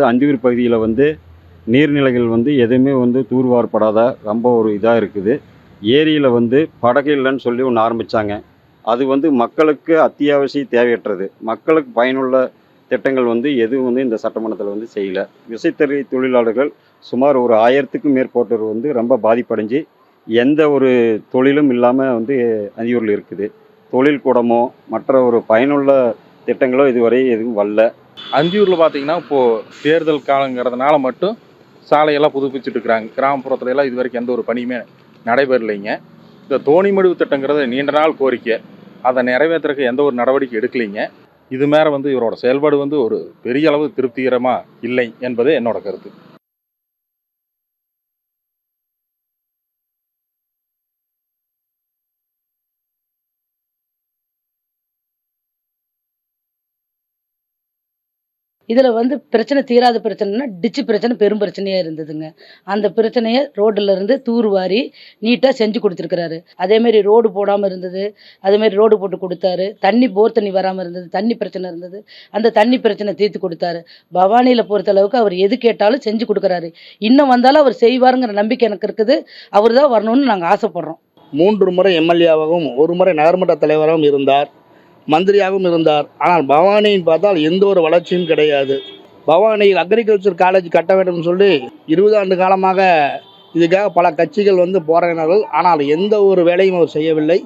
அந்தியூர் பகுதியில் நீர்நிலைகள் எதுவுமே தூர்வாரப்படாத ரொம்ப ஒரு இதாக இருக்குது. ஏரியில் படகு இல்லைன்னு சொல்லி ஒன்று ஆரம்பித்தாங்க. அது மக்களுக்கு அத்தியாவசிய தேவையற்றது. மக்களுக்கு பயனுள்ள திட்டங்கள் எதுவும் இந்த சட்டமன்றத்தில் செய்யல. விசைத்தறி தொழிலாளர்கள் சுமார் ஒரு 1000க்கும் மேற்பட்டோர் ரொம்ப பாதிப்படைஞ்சு எந்த ஒரு தொழிலும் இல்லாமல் அந்தியூரில் இருக்குது. தொழில் கூடமோ மற்ற ஒரு பயனுள்ள திட்டங்களோ இதுவரை எதுவும் வரல. அந்தியூரில் பார்த்தீங்கன்னா இப்போது தேர்தல் காலங்கிறதுனால மட்டும் சாலையெல்லாம் புதுப்பிச்சுட்டு இருக்கிறாங்க. கிராமப்புறத்துல எல்லாம் இது வரைக்கும் எந்த ஒரு பணியுமே நடைபெறலைங்க. இந்த தோணிமடுவு திட்டங்கிறது நீண்ட நாள் கோரிக்கை. அதை நிறைவேற்றுறதுக்கு எந்த ஒரு நடவடிக்கை எடுக்கலைங்க. இது மேலே இவரோட செயல்பாடு ஒரு பெரிய அளவு திருப்திகரமாக இல்லை என்பது என்னோட கருத்து. இதில் பிரச்சனை தீராத பிரச்சனைனா டிச்சு பிரச்சனை பெரும் பிரச்சனையாக இருந்ததுங்க. அந்த பிரச்சனையை ரோட்டிலேருந்து தூர்வாரி நீட்டாக செஞ்சு கொடுத்துருக்குறாரு. அதேமாரி ரோடு போடாமல் இருந்தது, அதேமாரி ரோடு போட்டு கொடுத்தாரு. போர் தண்ணி வராமல் இருந்தது, தண்ணி பிரச்சனை இருந்தது, அந்த தண்ணி பிரச்சனை தீர்த்து கொடுத்தாரு. பவானியில் பொறுத்தளவுக்கு அவர் எது கேட்டாலும் செஞ்சு கொடுக்குறாரு. இன்னும் வந்தாலும் அவர் செய்வாருங்கிற நம்பிக்கை எனக்கு இருக்குது. அவர் தான் வரணும்னு நாங்கள் ஆசைப்படுறோம். 3 முறை எம்எல்ஏவாகவும் 1 முறை நகர்மன்ற தலைவராகவும் இருந்தார், மந்திரியாகவும் இருந்தார். ஆனால் பவானின்னு பார்த்தால் எந்த ஒரு வளர்ச்சியும் கிடையாது. பவானியில் அக்ரிகல்ச்சர் காலேஜ் கட்ட வேண்டும் சொல்லி 20 ஆண்டு காலமாக இதுக்காக பல கட்சிகள் போராடினார்கள். ஆனால் எந்த ஒரு வேலையும் அவர் செய்யவில்லை.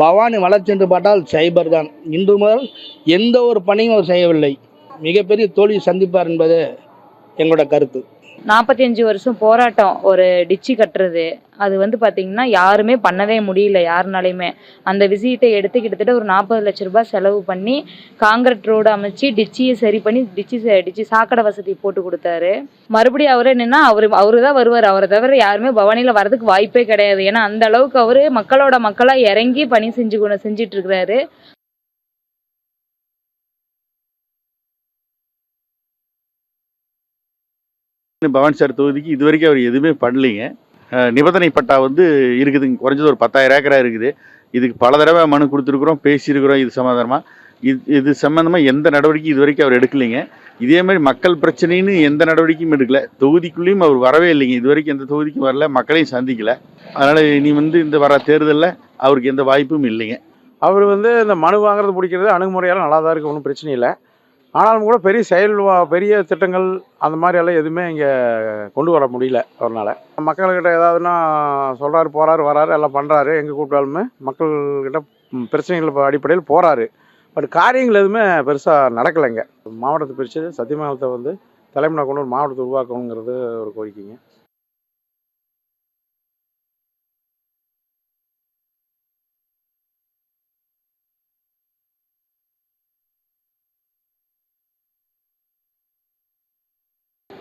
பவானி வளர்ச்சி என்று பார்த்தால் சைபர் தான். இன்று முதல் எந்த ஒரு பணியும் அவர் செய்யவில்லை. மிகப்பெரிய தோல்வி சந்திப்பார் என்பது எங்களோட கருத்து. 45 வருஷம் போராட்டம் ஒரு டிச்சு கட்டுறது, அது பார்த்தீங்கன்னா யாருமே பண்ணவே முடியல யாருனாலையுமே. அந்த விஷயத்தை எடுத்து கிட்டத்தட்ட ஒரு 40 லட்ச ரூபாய் செலவு பண்ணி காங்கிரீட் ரோடு அமைச்சு டிச்சியை சரி பண்ணி டிச்சு சாக்கடை வசதி போட்டு கொடுத்தாரு. மறுபடியும் அவரே என்னன்னா அவரு தான் வருவார். அவரை தவிர யாருமே பவானியில் வரதுக்கு வாய்ப்பே கிடையாது. ஏன்னா அந்த அளவுக்கு அவரு மக்களாக இறங்கி பணி செஞ்சுட்டு இருக்கிறாரு. பவானி சார் தொகுதிக்கு இது வரைக்கும் அவர் எதுவுமே பண்ணலைங்க. நிபந்தனை பட்டா இருக்குதுங்க. குறைஞ்சது ஒரு 10,000 ஏக்கரா இருக்குது. இதுக்கு பல தடவை மனு கொடுத்துருக்குறோம், பேசியிருக்கிறோம். இது சமாதானமாக இது சம்மந்தமாக எந்த நடவடிக்கையும் இது வரைக்கும் அவர் எடுக்கலைங்க. இதே மாதிரி மக்கள் பிரச்சனைன்னு எந்த நடவடிக்கையும் எடுக்கல. தொகுதிக்குள்ளேயும் அவர் வரவே இல்லைங்க. இது வரைக்கும் எந்த தொகுதிக்கும் வரல, மக்களையும் சந்திக்கல. அதனால் இனி இந்த வர தேர்தலில் அவருக்கு எந்த வாய்ப்பும் இல்லைங்க. அவர் இந்த மனு வாங்குறது பிடிக்கிறது அணுகுமுறையெல்லாம் நல்லா தான் இருக்குது, ஒன்றும் பிரச்சனை இல்லை. ஆனாலும் கூட பெரிய திட்டங்கள் அந்த மாதிரி எல்லாம் எதுவுமே இங்கே கொண்டு வர முடியல அவரால். மக்கள்கிட்ட ஏதாவதுன்னா சொல்கிறாரு, போகிறாரு, வராரு, எல்லாம் பண்ணுறாரு. எங்கே கூப்பிட்டாலுமே மக்கள்கிட்ட பிரச்சனைகள் அடிப்படையில் போகிறாரு. பட் காரியங்கள் எதுவுமே பெருசாக நடக்கலைங்க. மாவட்டத்தை பிரித்து சத்தியமங்கலத்தை தலைமுறை கொண்டு ஒரு மாவட்டத்தை உருவாக்கணுங்கிறது ஒரு கோரிக்கைங்க.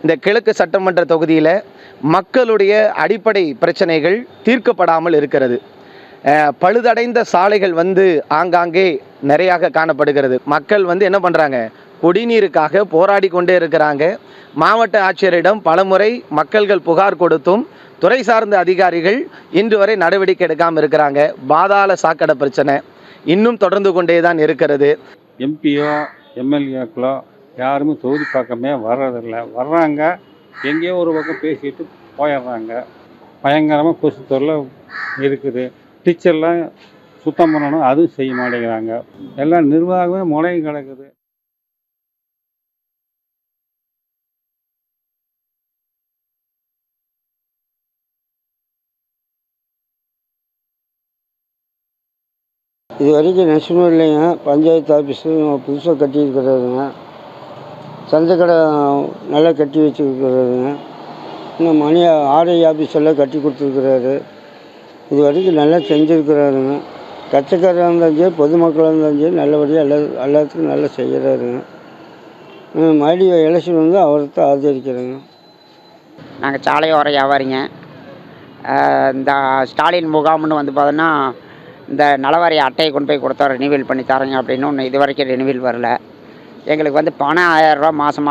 இந்த கிழக்கு சட்டமன்ற தொகுதியில் மக்களுடைய அடிப்படை பிரச்சனைகள் தீர்க்கப்படாமல் இருக்கிறது. பழுதடைந்த சாலைகள் ஆங்காங்கே நிறையாக காணப்படுகிறது. மக்கள் என்ன பண்ணுறாங்க, குடிநீருக்காக போராடி கொண்டே இருக்கிறாங்க. மாவட்ட ஆட்சியரிடம் பலமுறை மக்கள்கள் புகார் கொடுத்தும் துறை சார்ந்த அதிகாரிகள் இன்று வரை நடவடிக்கை எடுக்காமல் இருக்கிறாங்க. பாதாள சாக்கடை பிரச்சனை இன்னும் தொடர்ந்து கொண்டே தான் இருக்கிறது. எம்பியோ எம்எல்ஏக்களோ யாருமே தொகுதி பக்கமே வர்றதில்லை. வர்றாங்க, எங்கேயோ ஒரு பக்கம் பேசிட்டு போயிடுறாங்க. பயங்கரமாக கொசு தொல்லை இருக்குது. டீச்சர்லாம் சுத்தம் பண்ணணும், அதுவும் செய்ய மாட்டேங்கிறாங்க. எல்லாம் நிர்வாகமே முடங்கி கிடக்குது. இது வரைக்கும் நெசமும் இல்லைங்க. பஞ்சாயத்து ஆஃபீஸு புதுசாக கட்டியிருக்கிறாருங்க. சந்தைக்கடை நல்லா கட்டி வச்சுருக்கிறாருங்க. இன்னும் ஆர்ஐ ஆஃபீஸ் எல்லாம் கட்டி கொடுத்துருக்குறாரு. இது வரைக்கும் நல்லா செஞ்சுருக்கிறாருங்க. கட்சிக்காரராக இருந்தாலும் சரி, பொதுமக்களாக இருந்தாலும் சரி, நல்லபடியாக எல்லாத்துக்கும் நல்லா செய்கிறாருங்க. மறுபடியும் எலெக்ஷன் அவரை தான் ஆதரிக்கிறேங்க. நாங்கள் சாலையோர வியாபாரிங்க. இந்த ஸ்டாலின் முகாம்னு பார்த்தோன்னா இந்த நலவாரி அட்டையை கொண்டு போய் கொடுத்தா ரினிவல் பண்ணி தரேங்க அப்படின்னு ஒன்று இது வரைக்கும் ரினிவல் வரல. எங்களுக்கு பணம் 1000 ரூபா மாதம்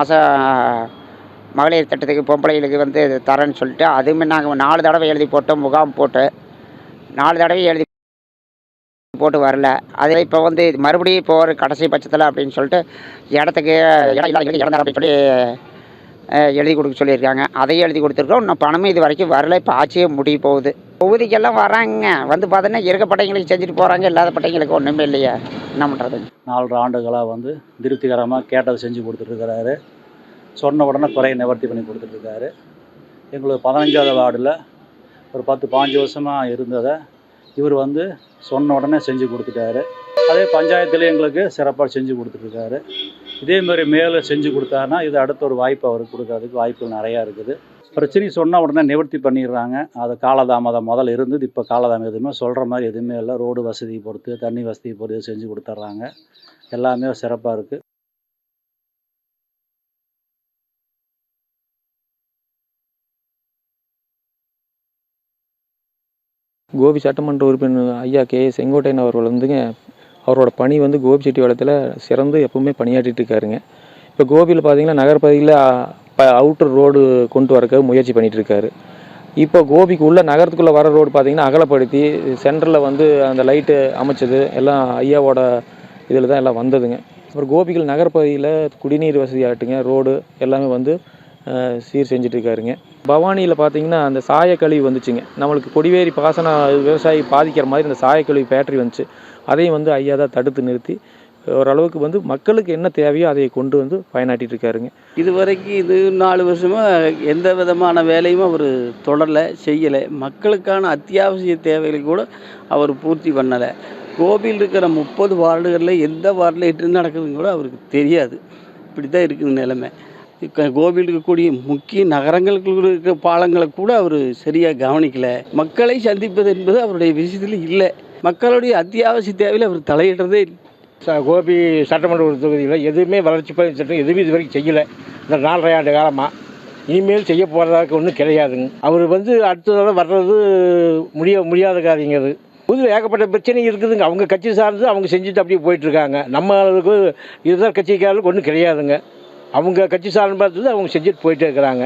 மகளிர் திட்டத்துக்கு பொம்பளைகளுக்கு தரேன்னு சொல்லிட்டு அதுவுமே நாங்கள் 4 தடவை எழுதி போட்டோம். முகாம் போட்டு 4 தடவை எழுதி போட்டு வரல. அதில் இப்போ மறுபடியும் இப்போ ஒரு கடைசி பட்சத்தில் அப்படின்னு சொல்லிட்டு இடத்துக்கு இடம் அப்படின்னு சொல்லி எழுதி கொடுக்க சொல்லியிருக்காங்க. அதையும் எழுதி கொடுத்துருக்கோம். இன்னும் பணமும் இது வரைக்கும் வரல. இப்போ ஆட்சியே முடிய போகுது. தொகுதிக்கெல்லாம் வராங்க, வந்து பார்த்தோன்னா இருக்க பட்டைங்களுக்கு செஞ்சுட்டு போகிறாங்க, இல்லாத பட்டைங்களுக்கு ஒன்றுமே இல்லையா, என்ன பண்ணுறது? 4 ஆண்டுகளாக வந்து திருப்திகரமாக கேட்டதை செஞ்சு கொடுத்துட்ருக்கிறாரு. சொன்ன உடனே குறையை நிவர்த்தி பண்ணி கொடுத்துட்ருக்காரு. எங்களுக்கு 15வது வார்டில் ஒரு 10-15 வருஷமாக இருந்ததை இவர் வந்து சொன்ன உடனே செஞ்சு கொடுத்துட்டாரு. அதே பஞ்சாயத்தில் எங்களுக்கு சிறப்பாக செஞ்சு கொடுத்துட்ருக்காரு. இதேமாதிரி மேலே செஞ்சு கொடுத்தாருன்னா இது அடுத்த ஒரு வாய்ப்பு அவருக்கு கொடுக்கறதுக்கு வாய்ப்புகள் நிறையா இருக்குது. பிரச்சனை சொன்ன உடனே நிவர்த்தி பண்ணிடுறாங்க. அது காலதாமதம் முதல்ல இருந்தது, இப்போ காலதாமதம் எதுவுமே சொல்கிற மாதிரி எதுவுமே இல்லை. ரோடு வசதி பொறுத்து, தண்ணி வசதி பொறுத்து செஞ்சு கொடுத்துட்றாங்க. எல்லாமே சிறப்பாக இருக்குது. கோபி சட்டமன்ற உறுப்பினர் ஐயா செங்கோட்டையன் அவர்கள் வந்துங்க, அவரோட பணி வந்து கோபி செட்டிப்பாளையத்தில் சிறந்து எப்பவுமே பணியாற்றிட்டு இருக்காருங்க. இப்போ கோபியில் பார்த்தீங்கன்னா நகர்பகுதியில் அவுட்டர் ரோடு கொண்டு வரக்க முயற்சி பண்ணிகிட்டு இருக்காரு. இப்போ கோபிக்கு உள்ள நகரத்துக்குள்ளே வர ரோடு பார்த்தீங்கன்னா அகலப்படுத்தி சென்டரில் வந்து அந்த லைட்டு அமைச்சது எல்லாம் ஐயாவோட இதில் தான் எல்லாம் வந்ததுங்க. அப்புறம் கோபிகள் நகர்பகுதியில் குடிநீர் வசதி ஆகட்டுங்க, ரோடு எல்லாமே வந்து சீர் செஞ்சுட்டு இருக்காருங்க. பவானியில் பார்த்தீங்கன்னா அந்த சாயக்கழிவு வந்துச்சுங்க, நம்மளுக்கு கொடிவேரி பாசன விவசாயி பாதிக்கிற மாதிரி அந்த சாயக்கழிவு பேட்டரி வந்துச்சு. அதையும் வந்து ஐயா தான் தடுத்து நிறுத்தி ஓரளவுக்கு வந்து மக்களுக்கு என்ன தேவையோ அதை கொண்டு வந்து பயனாட்டிகிட்டு இருக்காருங்க. இது வரைக்கும் இது 4 வருஷமாக எந்த விதமான வேலையும் அவர் தொடரலை, செய்யலை. மக்களுக்கான அத்தியாவசிய தேவைகளை கூட அவர் பூர்த்தி பண்ணலை. கோபியில் இருக்கிற 30 வார்டுகளில் எந்த வார்டில் எட்டு நடக்குதுன்னு கூட அவருக்கு தெரியாது. இப்படி தான் இருக்குது நிலைமை. கோபியில் இருக்கக்கூடிய முக்கிய நகரங்களுக்கு இருக்கிற பாலங்களை கூட அவர் சரியாக கவனிக்கலை. மக்களை சந்திப்பது என்பது அவருடைய விஷயத்தில் இல்லை. மக்களுடைய அத்தியாவசிய தேவையில் அவர் தலையிடுறதே இல்லை. கோபி சட்டமன்ற தொகுதியில் எதுவுமே வளர்ச்சி திட்டம் எதுவுமே இது வரைக்கும் செய்யலை. இந்த 4.5 ஆண்டு காலமாக இனிமேல் செய்ய போகிறதாக்கு ஒன்றும் கிடையாதுங்க. அவர் வந்து அடுத்ததோட வர்றது முடியாத காரியங்க. அது புதில் ஏகப்பட்ட பிரச்சனை இருக்குதுங்க. அவங்க கட்சி சார்ந்து அவங்க செஞ்சுட்டு அப்படியே போயிட்டுருக்காங்க. நம்ம அளவுக்கு இதுதான் கட்சிக்காரர்களுக்கு ஒன்றும் கிடையாதுங்க. அவங்க கட்சி சார்ந்து பார்த்தது அவங்க செஞ்சுட்டு போயிட்டே இருக்கிறாங்க.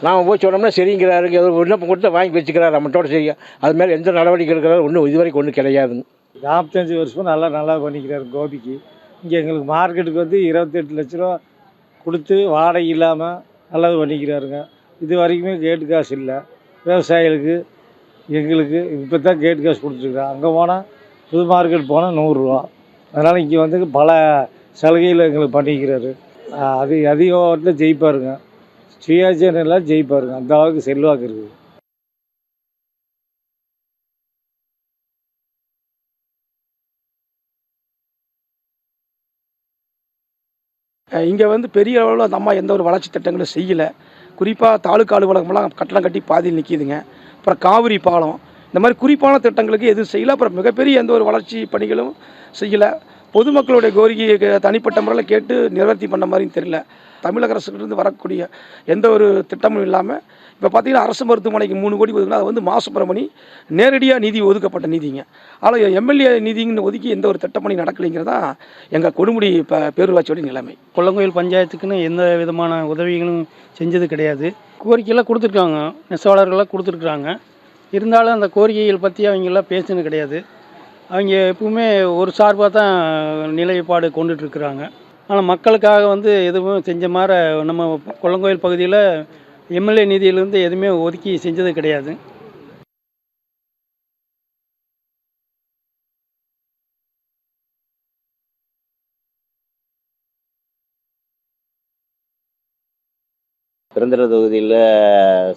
நாம் போய் சொன்னோம்னா சரிங்கிறாருங்க, ஏதோ விண்ணப்பம் கொடுத்து வாங்கி வச்சுக்கிறாரு, நம்மட்டோட செய்ய. அது மாதிரி எந்த நடவடிக்கை எடுக்கிறாரு ஒன்றும் இது வரைக்கும் ஒன்றும் கிடையாதுங்க. 45 வருஷமாக நல்லா பண்ணிக்கிறாரு கோபிக்கு. இங்கே எங்களுக்கு மார்க்கெட்டுக்கு வந்து 28 லட்ச ரூபா கொடுத்து வாடகை இல்லாமல் நல்லது பண்ணிக்கிறாருங்க. இது வரைக்குமே கேட்டு காசு இல்லை விவசாயிகளுக்கு. எங்களுக்கு இப்போ தான் கேட்டு காசு கொடுத்துருக்குறோம். அங்கே போனால் புது மார்க்கெட் போனால் 100 ரூபா. அதனால் இங்கே வந்து பல சலுகையில் எங்களுக்கு பண்ணிக்கிறாரு. அது அதிகத்தில் ஜெயிப்பாருங்க, சுயாட்சியெல்லாம் ஜெயிப்பாருங்க. அந்த அளவுக்கு செல்வாக்கு இருக்குது. இங்கே வந்து பெரிய அளவில் அந்த அம்மா எந்த ஒரு வளர்ச்சி திட்டங்களும் செய்யலை. குறிப்பாக தாலுக்கா அலுவலகமெல்லாம் கட்டணம் கட்டி பாதியில் நிற்கிதுங்க. அப்புறம் காவிரி பாலம், இந்த மாதிரி குறிப்பான திட்டங்களுக்கு எதுவும் செய்யலை. அப்புறம் மிகப்பெரிய எந்த ஒரு வளர்ச்சி பணிகளும் செய்யலை. பொதுமக்களுடைய கோரிக்கையை தனிப்பட்ட முறையில் கேட்டு நிவர்த்தி பண்ண மாதிரியும் தெரியல. தமிழக அரசுக்கிட்டேருந்து வரக்கூடிய எந்த ஒரு திட்டமும் இல்லாமல் இப்போ பார்த்தீங்கன்னா அரசு மருத்துவமனைக்கு 3 கோடி ஒதுக்குனா அது வந்து மாசுப்பிரமணி நேரடியாக நிதி ஒதுக்கப்பட்ட நிதிங்க. ஆனால் எம்எல்ஏ நிதிங்கன்னு ஒதுக்கி எந்த ஒரு திட்டப்பணி நடக்கலைங்கிறதா எங்கள் கொடுமுடி இப்போ பேரூராட்சியோட நிலைமை. கொல்லங்கோயில் பஞ்சாயத்துக்குன்னு எந்த விதமான உதவிகளும் செஞ்சது கிடையாது. கோரிக்கையெல்லாம் கொடுத்துருக்காங்க, நெசவாளர்கள்லாம் கொடுத்துருக்குறாங்க. இருந்தாலும் அந்த கோரிக்கைகள் பற்றி அவங்கெல்லாம் பேசுனது கிடையாது. அவங்க எப்பவுமே ஒரு சார்பாக தான் நிலைப்பாடு கொண்டுட்ருக்குறாங்க. ஆனால் மக்களுக்காக வந்து எதுவும் செஞ்ச மாதிரி நம்ம கொல்லங்கோயில் பகுதியில் எம்எல்ஏ நிதியிலேருந்து எதுவுமே ஒதுக்கி செஞ்சது கிடையாது. பெருந்துறை தொகுதியில்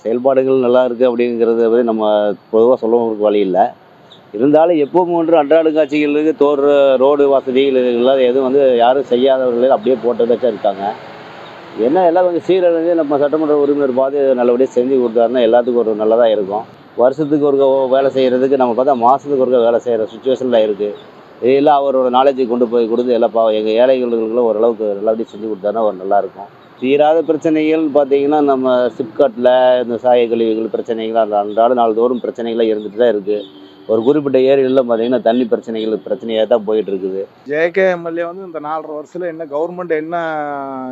செயல்பாடுகள் நல்லா இருக்குது அப்படிங்கிறத வந்து நம்ம பொதுவாக சொல்லவும் வழி இல்லை. இருந்தாலும் எப்பவும் ஒன்று அன்றாட காட்சிகளுக்கு ரோடு வசதிகள் இதெல்லாம் எதுவும் வந்து யாரும் செய்யாதவர்களே அப்படியே போட்டதாச்சும் இருக்காங்க. என்ன எல்லாம் கொஞ்சம் சீரழிஞ்சு நம்ம சட்டமன்ற உறுப்பினர் பார்த்து நல்லபடியாக செஞ்சு கொடுத்தாருன்னா எல்லாத்துக்கும் ஒரு நல்லதாக இருக்கும். வருஷத்துக்கு ஒரு வேலை செய்கிறதுக்கு நம்ம பார்த்தா மாதத்துக்கு ஒரு வேலை செய்கிற சுச்சுவேஷனில் இருக்குது. இதெல்லாம் அவரோட நாலேஜை கொண்டு போய் கொடுத்து எல்லாம் எங்கள் ஏழைகளுக்குள்ள ஓரளவுக்கு நல்லபடியாக செஞ்சு கொடுத்தாருன்னா ஒரு நல்லாயிருக்கும். தீராத பிரச்சனைகள் பார்த்திங்கன்னா நம்ம சிப்காட்டில் இந்த சாய கழிவுகள் பிரச்சனைகள் அன்றாட நாள்தோறும் பிரச்சனைகளாக இருந்துட்டு தான் இருக்குது. ஒரு குறிப்பிட்ட ஏரியாவில் பார்த்திங்கன்னா தண்ணி பிரச்சனையாக தான் போயிட்டு இருக்குது. ஜேகே எம்எல்ஏ வந்து இந்த 4.5 வருஷத்தில் என்ன கவர்மெண்ட் என்ன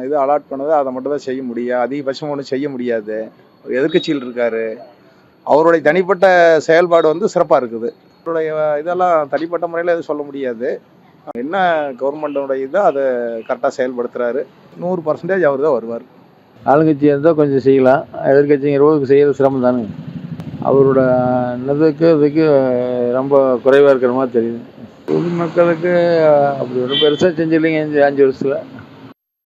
இது அலாட் பண்ணுதோ அதை மட்டும் தான் செய்ய முடியும். அதிகபட்சம் ஒன்றும் செய்ய முடியாது. எதிர்க்கட்சியில் இருக்கார். அவருடைய தனிப்பட்ட செயல்பாடு வந்து சிறப்பாக இருக்குது. அவருடைய இதெல்லாம் தனிப்பட்ட முறையில் எதுவும் சொல்ல முடியாது. என்ன கவர்மெண்டோட இதோ அதை கரெக்டாக செயல்படுத்துகிறாரு. 100% அவர் தான் வருவார். ஆளுங்கட்சியாக இருந்தால் கொஞ்சம் செய்யலாம், எதிர்கட்சிங்கிற போது செய்கிறது சிரமம் தானுங்க. அவரோட இதுக்கு ரொம்ப குறைவாக இருக்கிற மாதிரி தெரியுது. பொதுமக்களுக்கு அப்படி ஒன்றும் பெருசாக செஞ்சிடலைங்க இந்த 5 வருஷத்தில்.